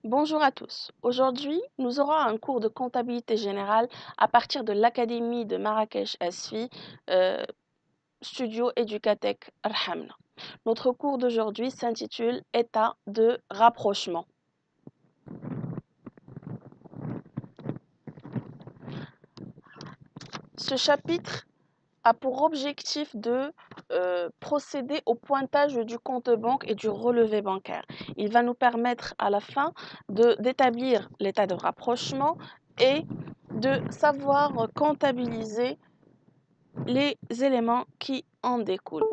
Bonjour à tous. Aujourd'hui, nous aurons un cours de comptabilité générale à partir de l'Académie de Marrakech Asfi, euh, Studio Educatec Arhamna. Notre cours d'aujourd'hui s'intitule État de rapprochement. Ce chapitre a pour objectif de procéder au pointage du compte banque et du relevé bancaire. Il va nous permettre à la fin d'établir l'état de rapprochement et de savoir comptabiliser les éléments qui en découlent.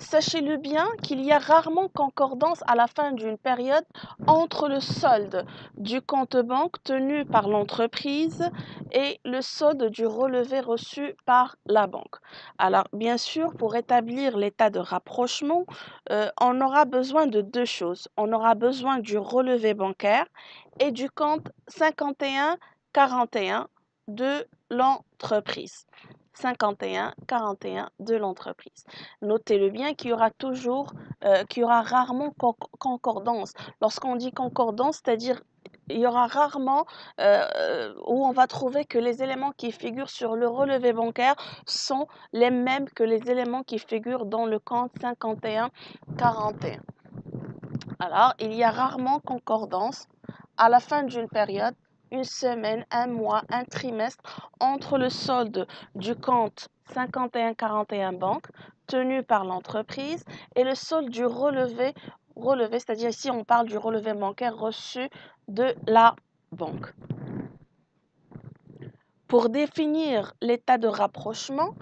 Sachez-le bien qu'il y a rarement concordance à la fin d'une période entre le solde du compte banque tenu par l'entreprise et le solde du relevé reçu par la banque. Alors, bien sûr, pour établir l'état de rapprochement, on aura besoin de deux choses. On aura besoin du relevé bancaire et du compte 51-41 de l'entreprise. 51-41 de l'entreprise. Notez-le bien qu'il y aura rarement concordance. Lorsqu'on dit concordance, c'est-à-dire il y aura rarement où on va trouver que les éléments qui figurent sur le relevé bancaire sont les mêmes que les éléments qui figurent dans le compte 51-41. Alors, il y a rarement concordance à la fin d'une période, une semaine, un mois, un trimestre, entre le solde du compte 51-41 banque tenu par l'entreprise et le solde du relevé, c'est-à-dire ici on parle du relevé bancaire reçu de la banque. Pour définir l'état de rapprochement,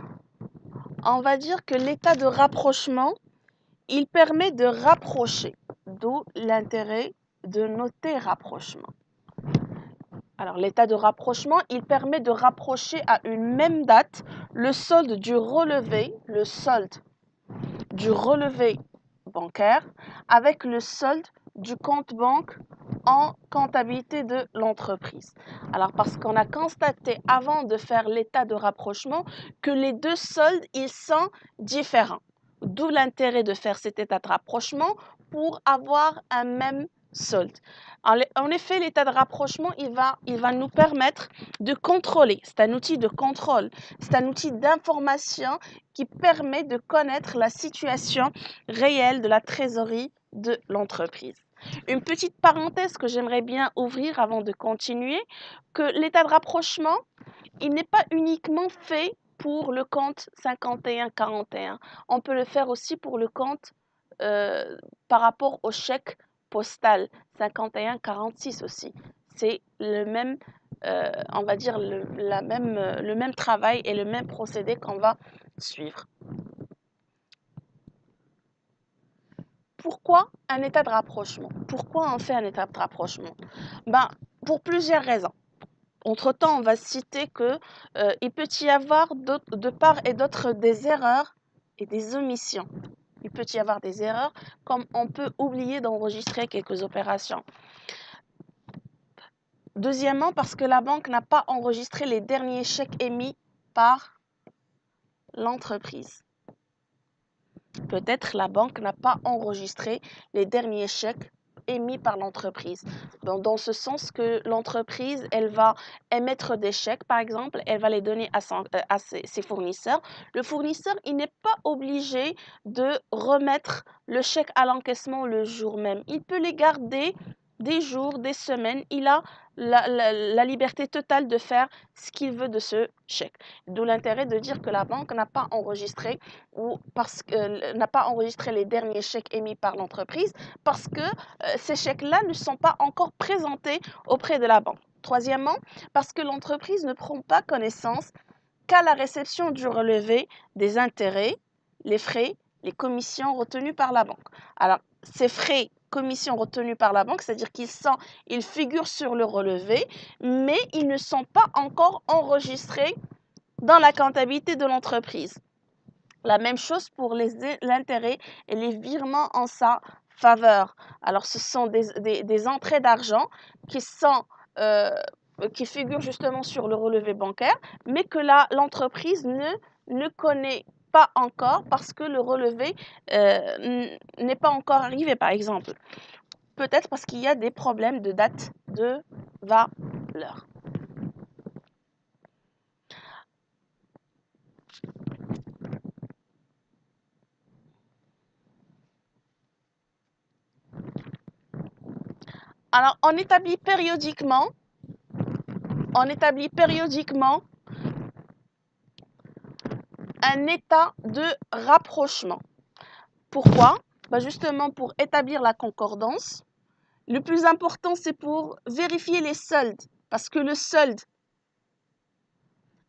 on va dire que l'état de rapprochement, il permet de rapprocher, d'où l'intérêt de noter rapprochement. Alors, l'état de rapprochement, il permet de rapprocher à une même date le solde du relevé bancaire avec le solde du compte banque en comptabilité de l'entreprise. Alors, parce qu'on a constaté avant de faire l'état de rapprochement que les deux soldes, ils sont différents. D'où l'intérêt de faire cet état de rapprochement pour avoir un même solde. En effet, l'état de rapprochement, il va nous permettre de contrôler. C'est un outil de contrôle. C'est un outil d'information qui permet de connaître la situation réelle de la trésorerie de l'entreprise. Une petite parenthèse que j'aimerais bien ouvrir avant de continuer, que l'état de rapprochement, il n'est pas uniquement fait pour le compte 51-41. On peut le faire aussi pour le compte par rapport au chèque postal 51-46 aussi. C'est le même, on va dire, le même travail et le même procédé qu'on va suivre. Pourquoi un état de rapprochement? Pourquoi on fait un état de rapprochement? Pour plusieurs raisons. Entre-temps, on va citer que il peut y avoir de part et d'autre des erreurs et des omissions. Il peut y avoir des erreurs, comme on peut oublier d'enregistrer quelques opérations. Deuxièmement, parce que la banque n'a pas enregistré les derniers chèques émis par l'entreprise. Peut-être la banque n'a pas enregistré les derniers chèques émis par l'entreprise. Dans ce sens que l'entreprise, elle va émettre des chèques, par exemple, elle va les donner à ses fournisseurs. Le fournisseur, il n'est pas obligé de remettre le chèque à l'encaissement le jour même. Il peut les garder des jours, des semaines. Il a la liberté totale de faire ce qu'il veut de ce chèque. D'où l'intérêt de dire que la banque n'a pas enregistré n'a pas enregistré les derniers chèques émis par l'entreprise parce que ces chèques-là ne sont pas encore présentés auprès de la banque. Troisièmement, parce que l'entreprise ne prend pas connaissance qu'à la réception du relevé des intérêts, les frais, les commissions retenues par la banque. Alors, ces frais, commissions retenues par la banque, c'est-à-dire qu'ils figurent sur le relevé, mais ils ne sont pas encore enregistrés dans la comptabilité de l'entreprise. La même chose pour l'intérêt et les virements en sa faveur. Alors, ce sont des entrées d'argent qui figurent justement sur le relevé bancaire, mais que l'entreprise ne connaît pas encore parce que le relevé n'est pas encore arrivé, par exemple. Peut-être parce qu'il y a des problèmes de date de valeur. Alors, on établit périodiquement un état de rapprochement. Pourquoi? Justement pour établir la concordance. Le plus important, c'est pour vérifier les soldes, parce que le solde,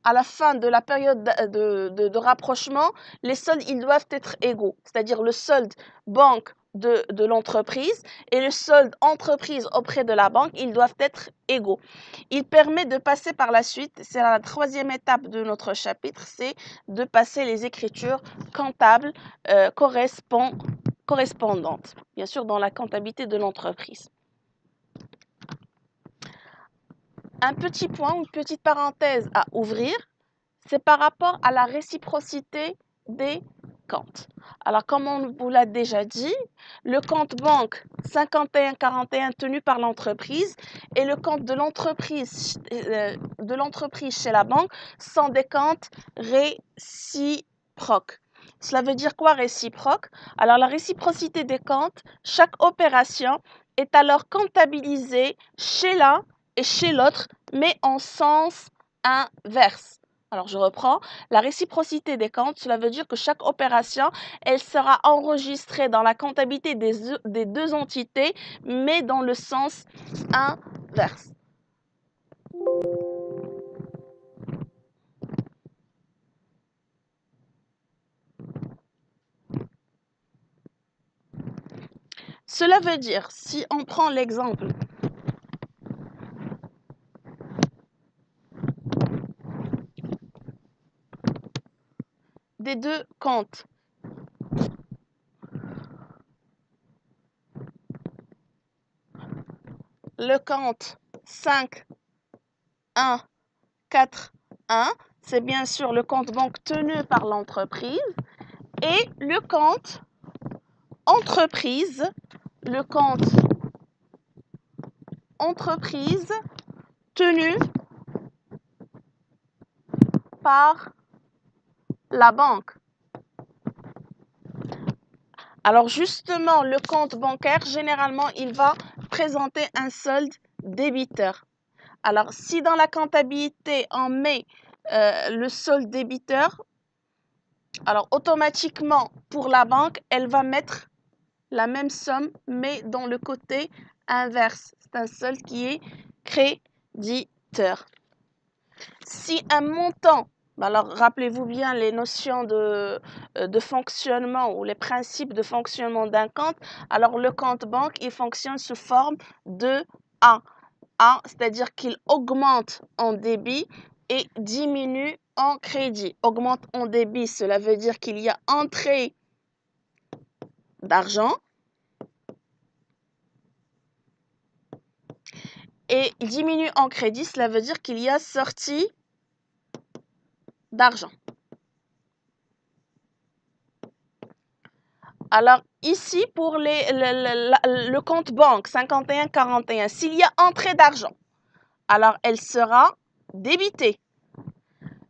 à la fin de la période de rapprochement, les soldes, ils doivent être égaux, c'est-à-dire le solde banque de l'entreprise et le solde entreprise auprès de la banque, ils doivent être égaux. Il permet de passer par la suite, c'est la troisième étape de notre chapitre, c'est de passer les écritures comptables correspondantes, bien sûr dans la comptabilité de l'entreprise. Un petit point, une petite parenthèse à ouvrir, c'est par rapport à la réciprocité des comptes. Alors, comme on vous l'a déjà dit, le compte banque 5141 tenu par l'entreprise et le compte de l'entreprise chez la banque sont des comptes réciproques. Cela veut dire quoi réciproque? Alors, la réciprocité des comptes, chaque opération est alors comptabilisée chez l'un et chez l'autre, mais en sens inverse. Alors, je reprends. La réciprocité des comptes, cela veut dire que chaque opération, elle sera enregistrée dans la comptabilité des deux entités, mais dans le sens inverse. Cela veut dire, si on prend l'exemple des deux comptes, le compte 5, 1, 4, 1, c'est bien sûr le compte banque tenu par l'entreprise, et le compte entreprise, tenu par la banque. Alors justement, le compte bancaire, généralement, il va présenter un solde débiteur. Alors si dans la comptabilité, on met le solde débiteur, alors automatiquement, pour la banque, elle va mettre la même somme, mais dans le côté inverse. C'est un solde qui est créditeur. Si un montant, alors rappelez-vous bien les notions de fonctionnement ou les principes de fonctionnement d'un compte, alors le compte banque, il fonctionne sous forme de A. A, c'est-à-dire qu'il augmente en débit et diminue en crédit. Augmente en débit, cela veut dire qu'il y a entrée d'argent et diminue en crédit, cela veut dire qu'il y a sortie d'argent. Alors ici, pour le compte banque 5141, s'il y a entrée d'argent, alors elle sera débitée.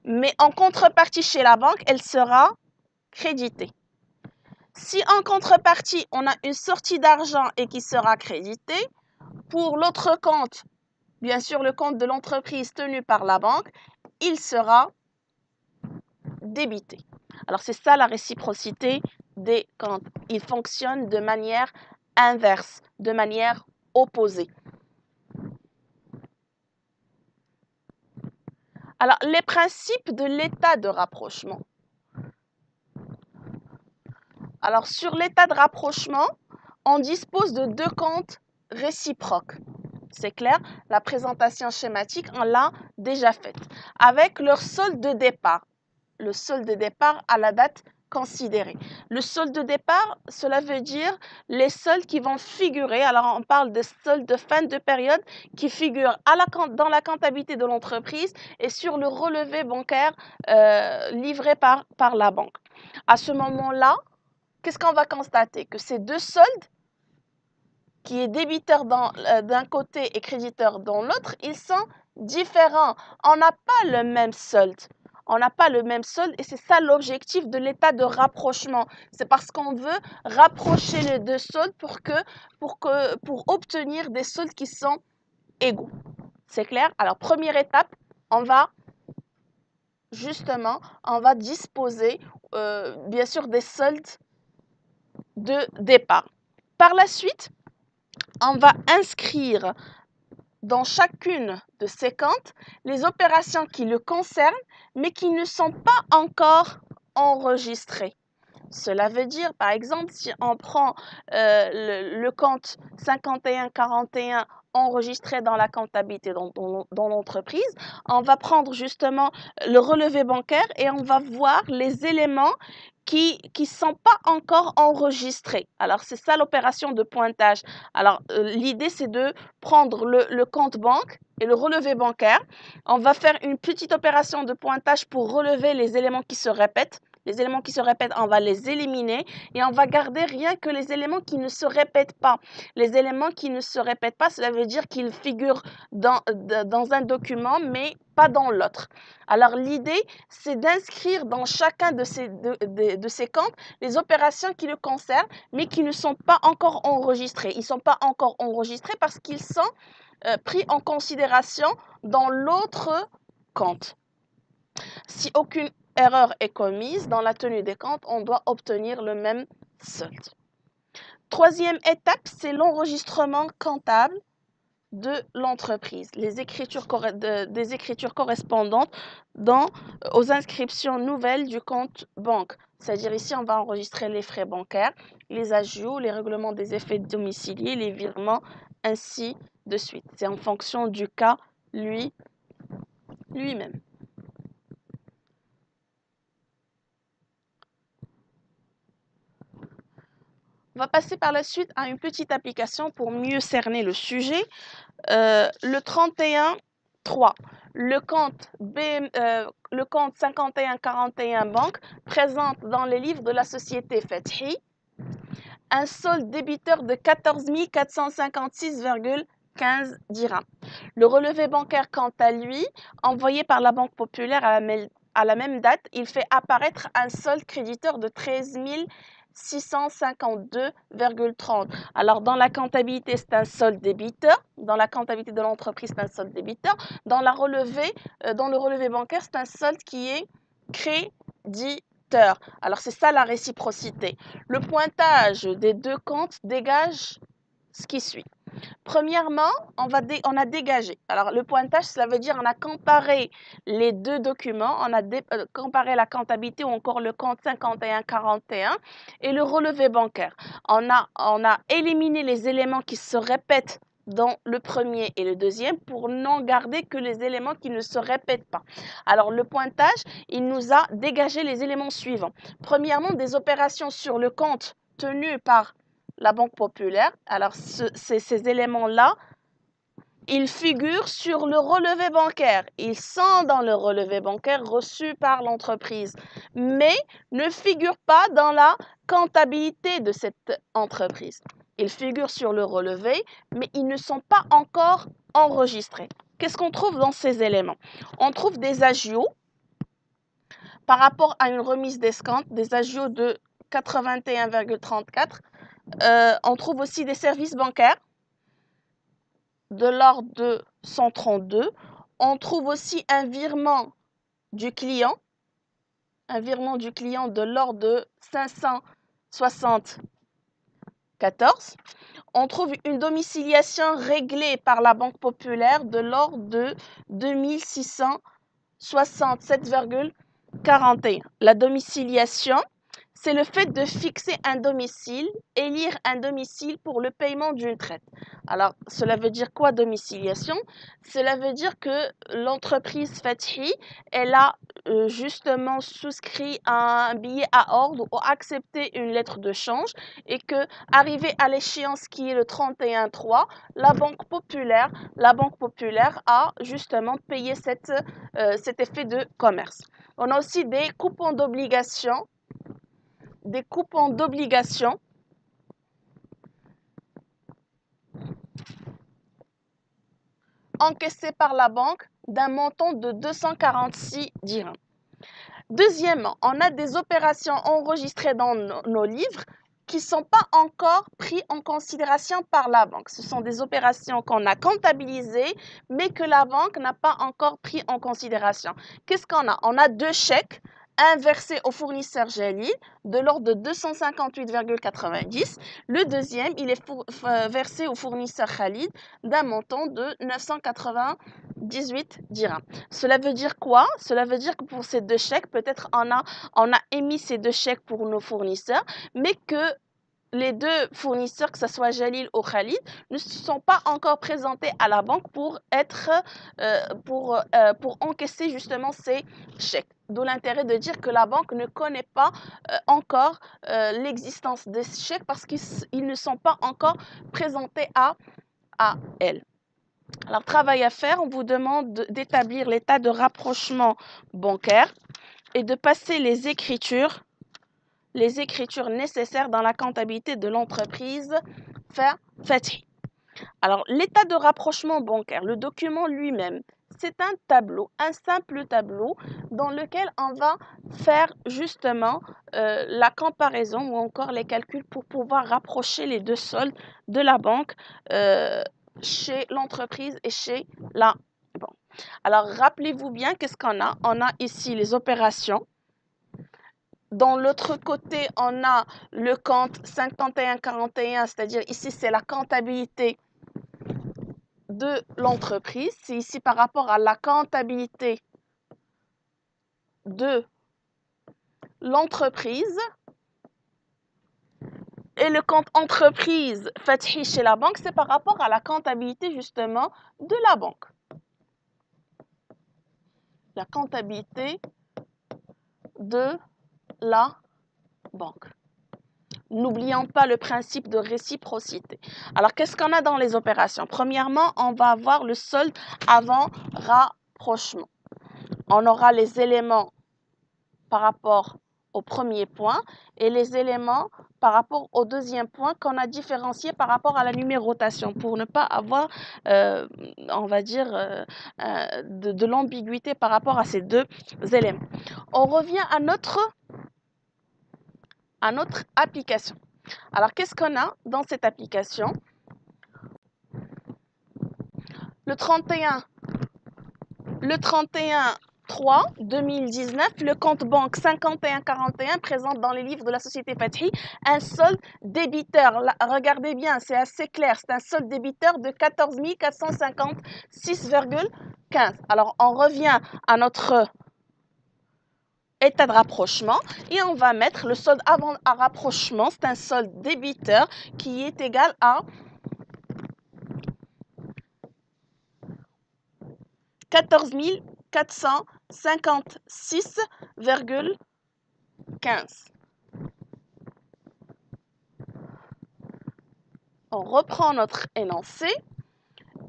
Mais en contrepartie chez la banque, elle sera créditée. Si en contrepartie, on a une sortie d'argent et qui sera créditée, pour l'autre compte, bien sûr le compte de l'entreprise tenu par la banque, il sera débité. Alors c'est ça la réciprocité des comptes. Ils fonctionnent de manière inverse, de manière opposée. Alors les principes de l'état de rapprochement. Alors sur l'état de rapprochement, on dispose de deux comptes réciproques. C'est clair, la présentation schématique, on l'a déjà faite. Avec leur solde de départ. Le solde de départ à la date considérée. Le solde de départ, cela veut dire les soldes qui vont figurer. Alors, on parle de soldes de fin de période qui figurent dans la comptabilité de l'entreprise et sur le relevé bancaire livré par la banque. À ce moment-là, qu'est-ce qu'on va constater? Que ces deux soldes, qui est débiteur d'un côté et créditeur dans l'autre, ils sont différents. On n'a pas le même solde. On n'a pas le même solde et c'est ça l'objectif de l'état de rapprochement. C'est parce qu'on veut rapprocher les deux soldes pour obtenir des soldes qui sont égaux. C'est clair? Alors, première étape, on va disposer bien sûr des soldes de départ. Par la suite, on va inscrire dans chacune de ces comptes les opérations qui le concernent, mais qui ne sont pas encore enregistrées. Cela veut dire, par exemple, si on prend le compte 5141 enregistré dans la comptabilité dans l'entreprise, on va prendre justement le relevé bancaire et on va voir les éléments qui ne sont pas encore enregistrés. Alors, c'est ça l'opération de pointage. Alors, l'idée, c'est de prendre le compte banque et le relevé bancaire. On va faire une petite opération de pointage pour relever les éléments qui se répètent. Les éléments qui se répètent, on va les éliminer et on va garder rien que les éléments qui ne se répètent pas. Les éléments qui ne se répètent pas, cela veut dire qu'ils figurent dans un document, mais pas dans l'autre. Alors, l'idée, c'est d'inscrire dans chacun de ces comptes les opérations qui le concernent, mais qui ne sont pas encore enregistrées. Ils ne sont pas encore enregistrés parce qu'ils sont pris en considération dans l'autre compte. Si aucune erreur est commise dans la tenue des comptes, on doit obtenir le même solde. Troisième étape, c'est l'enregistrement comptable de l'entreprise, des écritures correspondantes aux inscriptions nouvelles du compte banque. C'est-à-dire ici, on va enregistrer les frais bancaires, les ajouts, les règlements des effets domiciliés, les virements, ainsi de suite. C'est en fonction du cas lui-même. On va passer par la suite à une petite application pour mieux cerner le sujet. Le 31.3, le compte 5141 banque présente dans les livres de la société Fethi un solde débiteur de 14 456,15 dirhams. Le relevé bancaire, quant à lui, envoyé par la Banque populaire à la même date, il fait apparaître un solde créditeur de 13 652,30. Alors, dans la comptabilité, c'est un solde débiteur. Dans la comptabilité de l'entreprise, c'est un solde débiteur. Dans le relevé bancaire, c'est un solde qui est créditeur. Alors, c'est ça la réciprocité. Le pointage des deux comptes dégage ce qui suit. Premièrement, on a dégagé. Alors, le pointage, cela veut dire on a comparé les deux documents, on a comparé la comptabilité ou encore le compte 5141 et le relevé bancaire. On a éliminé les éléments qui se répètent dans le premier et le deuxième pour n'en garder que les éléments qui ne se répètent pas. Alors, le pointage, il nous a dégagé les éléments suivants. Premièrement, des opérations sur le compte tenu par la Banque populaire. Alors, ces éléments-là, ils figurent sur le relevé bancaire. Ils sont dans le relevé bancaire reçu par l'entreprise, mais ne figurent pas dans la comptabilité de cette entreprise. Ils figurent sur le relevé, mais ils ne sont pas encore enregistrés. Qu'est-ce qu'on trouve dans ces éléments? On trouve des agios par rapport à une remise d'escompte, des agios de 81,34. On trouve aussi des services bancaires de l'ordre de 132. On trouve aussi un virement du client de l'ordre de 574. On trouve une domiciliation réglée par la Banque populaire de l'ordre de 2667,41. La domiciliation, c'est le fait de fixer un domicile, élire un domicile pour le paiement d'une traite. Alors, cela veut dire quoi, domiciliation? Cela veut dire que l'entreprise Fethi, elle a justement souscrit un billet à ordre ou accepté une lettre de change et que, arrivé à l'échéance qui est le 31/3, la Banque populaire a justement payé cet effet de commerce. On a aussi des coupons d'obligation des coupons d'obligations encaissés par la banque d'un montant de 246 dirhams. Deuxièmement, on a des opérations enregistrées dans nos livres qui ne sont pas encore pris en considération par la banque. Ce sont des opérations qu'on a comptabilisées, mais que la banque n'a pas encore pris en considération. Qu'est-ce qu'on a? On a deux chèques, un versé au fournisseur Jalil de l'ordre de 258,90. Le deuxième, il est versé au fournisseur Khalid d'un montant de 998 dirhams. Cela veut dire quoi? Cela veut dire que pour ces deux chèques, peut-être on a émis ces deux chèques pour nos fournisseurs, mais que les deux fournisseurs, que ce soit Jalil ou Khalid, ne se sont pas encore présentés à la banque pour encaisser justement ces chèques. D'où l'intérêt de dire que la banque ne connaît pas encore l'existence des chèques parce qu'ils ne sont pas encore présentés à elle. Alors, travail à faire, on vous demande d'établir l'état de rapprochement bancaire et de passer les écritures nécessaires dans la comptabilité de l'entreprise Fathi. Alors, l'état de rapprochement bancaire, le document lui-même, c'est un tableau, un simple tableau dans lequel on va faire justement la comparaison ou encore les calculs pour pouvoir rapprocher les deux soldes de la banque chez l'entreprise et chez la banque. Alors, rappelez-vous bien, qu'est-ce qu'on a? On a ici les opérations. Dans l'autre côté, on a le compte 5141, c'est-à-dire ici, c'est la comptabilité de l'entreprise. C'est ici par rapport à la comptabilité de l'entreprise. Et le compte entreprise Fathi chez la banque, c'est par rapport à la comptabilité justement de la banque. La comptabilité de la banque. N'oublions pas le principe de réciprocité. Alors, qu'est-ce qu'on a dans les opérations? Premièrement, on va avoir le solde avant rapprochement. On aura les éléments par rapport au premier point et les éléments par rapport au deuxième point qu'on a différencié par rapport à la numérotation pour ne pas avoir, on va dire, de l'ambiguïté par rapport à ces deux éléments. On revient à notre application. Alors, qu'est-ce qu'on a dans cette application? Le 31/3/2019, le compte banque 5141 présente dans les livres de la société Fathi un solde débiteur. Là, regardez bien, c'est assez clair. C'est un solde débiteur de 14 456,15. Alors, on revient à notre état de rapprochement et on va mettre le solde avant rapprochement. C'est un solde débiteur qui est égal à 14 456,15. On reprend notre énoncé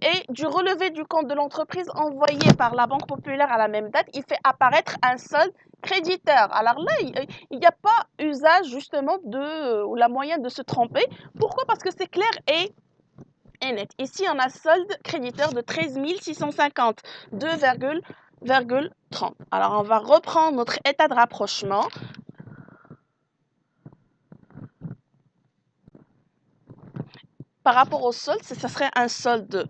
et du relevé du compte de l'entreprise envoyé par la Banque Populaire à la même date, il fait apparaître un solde créditeur. Alors là, il n'y a pas usage justement ou la moyen de se tromper. Pourquoi? Parce que c'est clair et net. Ici, on a solde créditeur de 13 652,30. Alors, on va reprendre notre état de rapprochement. Par rapport au solde, ça serait un solde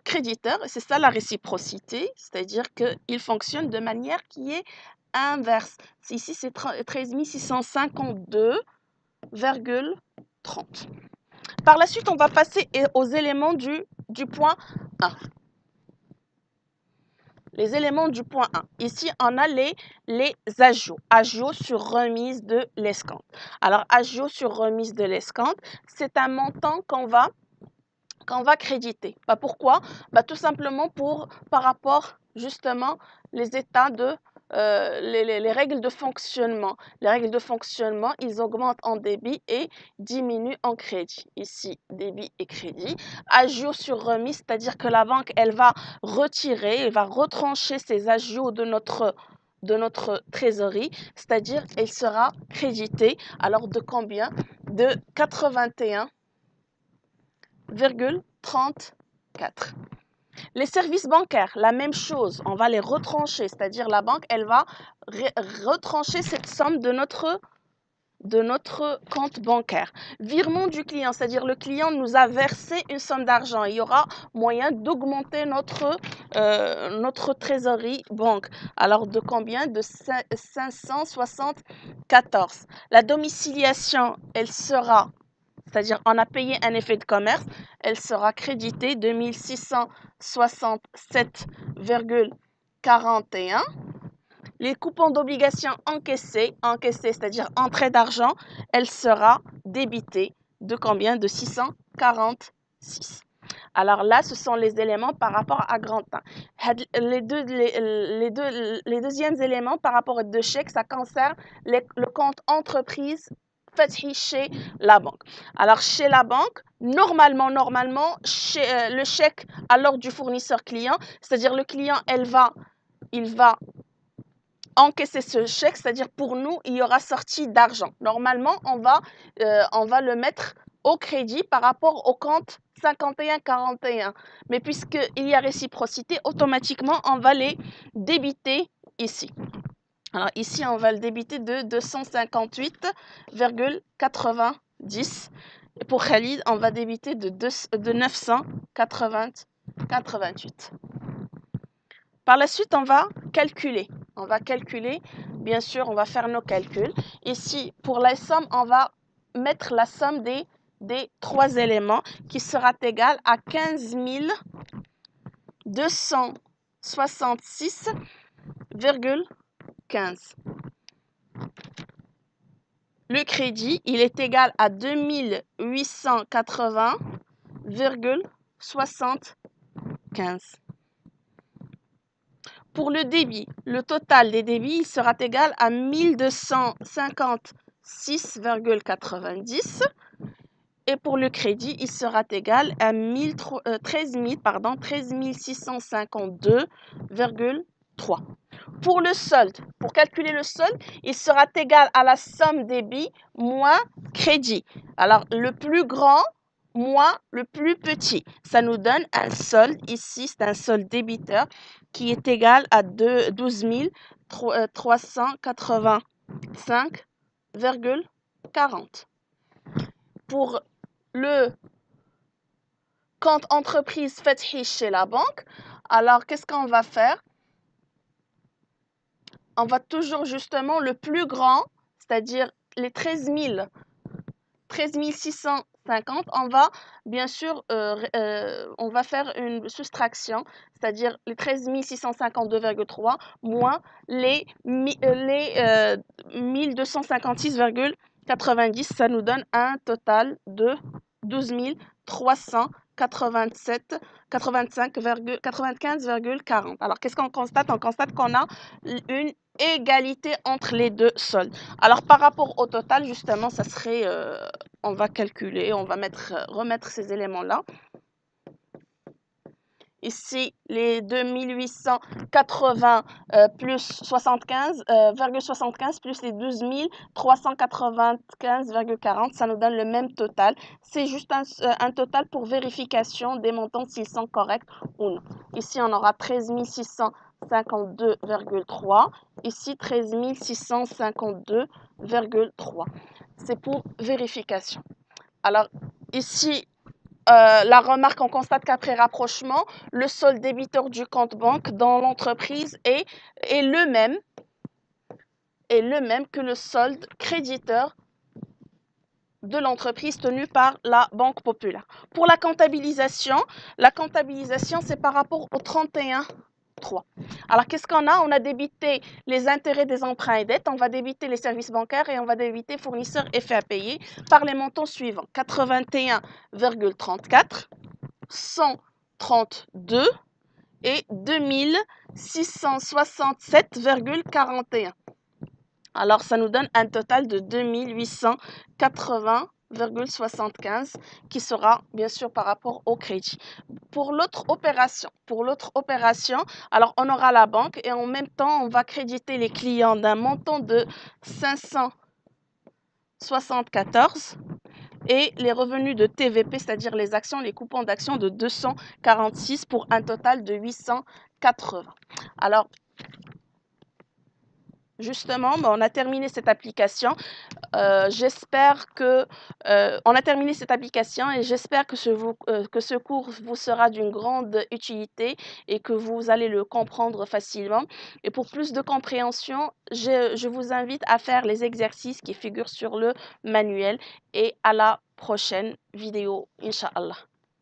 créditeur, et c'est ça la réciprocité, c'est-à-dire qu'il fonctionne de manière qui est inverse. Ici, c'est 13 652,30. Par la suite, on va passer aux éléments du point 1. Les éléments du point 1. Ici, on a les agios. Agio sur remise de l'escompte. Alors, agio sur remise de l'escompte, c'est un montant qu'on va créditer. Pourquoi? Tout simplement par rapport justement les états de les règles de fonctionnement. Les règles de fonctionnement, ils augmentent en débit et diminuent en crédit. Ici, débit et crédit. Agio sur remise, c'est-à-dire que la banque, elle va retrancher ses agios de notre de notre trésorerie, c'est-à-dire elle sera créditée. Alors de combien? De 81,34. Les services bancaires, la même chose, on va les retrancher, c'est-à-dire la banque, elle va retrancher cette somme de notre compte bancaire. Virement du client, c'est-à-dire le client nous a versé une somme d'argent. Il y aura moyen d'augmenter notre trésorerie banque. Alors de combien? De 574. La domiciliation, elle sera, c'est-à-dire on a payé un effet de commerce, elle sera créditée de 1667,41. Les coupons d'obligations encaissés, c'est-à-dire entrée d'argent, elle sera débitée de combien? De 646. Alors là, ce sont les éléments par rapport à grand 1. Les deuxièmes éléments par rapport aux deux chèques, ça concerne le compte entreprise fait chez la banque. Alors chez la banque, normalement, le chèque à l'ordre du fournisseur client, c'est-à-dire le client, il va encaisser ce chèque, c'est-à-dire pour nous, il y aura sortie d'argent. Normalement, on va le mettre au crédit par rapport au compte 51-41. Mais puisqu'il y a réciprocité, automatiquement, on va les débiter ici. Alors ici, on va le débiter de 258,90. Et pour Khalid, on va débiter de 988. Par la suite, on va calculer. Bien sûr, on va faire nos calculs. Ici, pour la somme, on va mettre la somme des trois éléments qui sera égale à 15 266,15. Le crédit, il est égal à 2880,75. Pour le débit, le total des débits il sera égal à 1256,90 et pour le crédit, il sera égal à 13 652,3. Pour le solde, pour calculer le solde, il sera égal à la somme débit moins crédit. Alors, le plus grand moins le plus petit. Ça nous donne un solde, ici c'est un solde débiteur qui est égal à 12 385,40. Pour le compte entreprise Fethi chez la banque, alors qu'est-ce qu'on va faire? On va toujours justement le plus grand, c'est-à-dire les 13 650, on va bien sûr on va faire une soustraction, c'est-à-dire les 13 652,3 moins les 1256,90, ça nous donne un total de 12 385,40. Alors, qu'est-ce qu'on constate? On constate qu'on a une égalité entre les deux soldes. Alors, par rapport au total, justement, ça serait, on va calculer, on va remettre ces éléments-là. Ici, les 2880 plus 75,75 plus les 12 395,40, ça nous donne le même total. C'est juste un total pour vérification des montants s'ils sont corrects ou non. Ici, on aura 13 652,3. Ici, 13 652,3. C'est pour vérification. Alors, ici, la remarque, on constate qu'après rapprochement, le solde débiteur du compte banque dans l'entreprise est le même que le solde créditeur de l'entreprise tenue par la Banque Populaire. Pour la comptabilisation, c'est par rapport au 31. Alors, qu'est-ce qu'on a? On a débité les intérêts des emprunts et dettes, on va débiter les services bancaires et on va débiter fournisseurs et faits à payer par les montants suivants. 81,34, 132 et 2667,41. Alors, ça nous donne un total de 2880,15. 0,75 qui sera bien sûr par rapport au crédit. Pour l'autre opération, alors on aura la banque et en même temps, on va créditer les clients d'un montant de 574 et les revenus de TVP, c'est-à-dire les actions, les coupons d'actions de 246 pour un total de 880. Alors, justement, on a terminé cette application. J'espère que on a terminé cette application et j'espère que ce cours vous sera d'une grande utilité et que vous allez le comprendre facilement. Et pour plus de compréhension, je vous invite à faire les exercices qui figurent sur le manuel et à la prochaine vidéo, Inch'Allah.